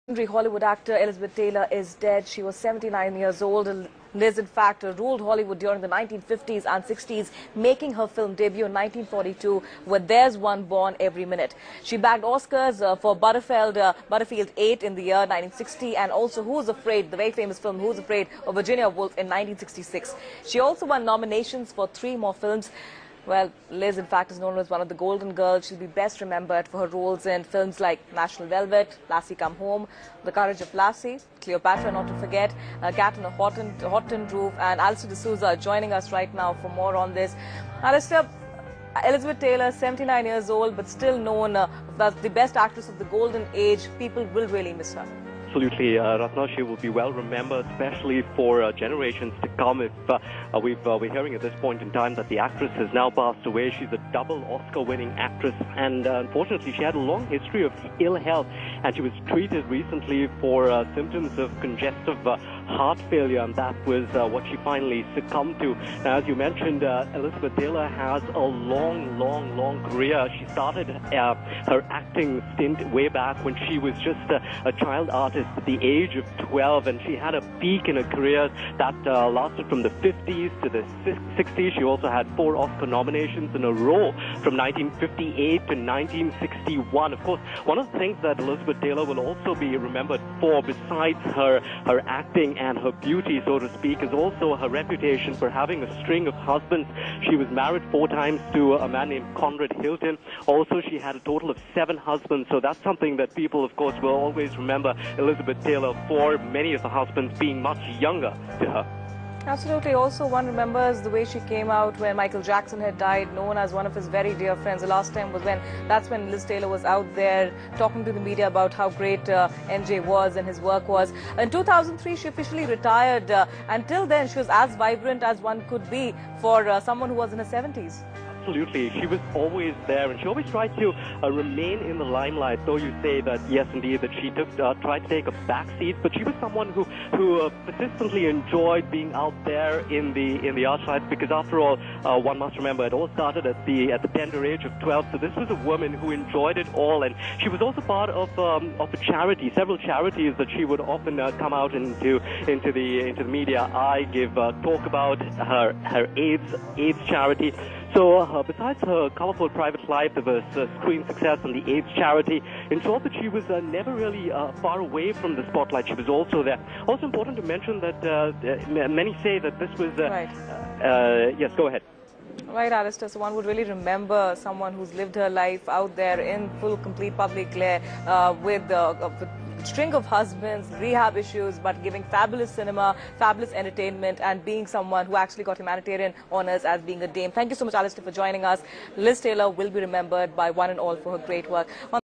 Legendary Hollywood actor Elizabeth Taylor is dead. She was 79 years old. Liz, in fact, ruled Hollywood during the 1950s and 60s, making her film debut in 1942 with There's One Born Every Minute. She bagged Oscars for Butterfield 8 in the year 1960 and also Who's Afraid, the very famous film Who's Afraid of Virginia Woolf in 1966. She also won nominations for 3 more films. Well, Liz, in fact, is known as one of the Golden Girls. She'll be best remembered for her roles in films like National Velvet, Lassie Come Home, The Courage of Lassie, Cleopatra, not to forget, Cat on a Hot Tin Roof, and Alistair D'Souza are joining us right now for more on this. Alistair, Elizabeth Taylor, 79 years old, but still known as the best actress of the golden age. People will really miss her. Absolutely, Ratna, she will be well remembered, especially for generations to come. If we're hearing at this point in time that the actress has now passed away. She's a double Oscar-winning actress, and unfortunately, she had a long history of ill health, and she was treated recently for symptoms of congestive heart failure, and that was what she finally succumbed to. Now, as you mentioned, Elizabeth Taylor has a long career. She started her acting stint way back when she was just a child artist at the age of 12, and she had a peak in her career that lasted from the 50s to the 60s. She also had 4 Oscar nominations in a row from 1958 to 1961. Of course, one of the things that Elizabeth Taylor will also be remembered for, besides her acting and her beauty, so to speak, is also her reputation for having a string of husbands. She was married 4 times to a man named Conrad Hilton. Also, she had a total of 7 husbands, so that's something that people, of course, will always remember Elizabeth Taylor for, many of the husbands being much younger to her. Absolutely. Also, one remembers the way she came out when Michael Jackson had died, known as one of his very dear friends. The last time was that's when Liz Taylor was out there talking to the media about how great MJ was and his work was. In 2003, she officially retired. Until then, she was as vibrant as one could be for someone who was in her 70s. Absolutely. She was always there, and she always tried to remain in the limelight, though you say that, yes, indeed, that she tried to take a back seat, but she was someone who persistently enjoyed being out there in the archlight, because after all, one must remember, it all started at the tender age of 12, so this was a woman who enjoyed it all, and she was also part of a charity, several charities that she would often come out into the media. I give talk about her AIDS charity. So besides her colorful private life, there was screen success on the AIDS charity. In short, that she was never really far away from the spotlight. She was also there. Also important to mention that many say that this was... Right. Yes, go ahead. Right, Alistair. So one would really remember someone who's lived her life out there in full, complete public glare with a string of husbands, rehab issues, but giving fabulous cinema, fabulous entertainment, and being someone who actually got humanitarian honors as being a dame. Thank you so much, Alistair, for joining us. Liz Taylor will be remembered by one and all for her great work.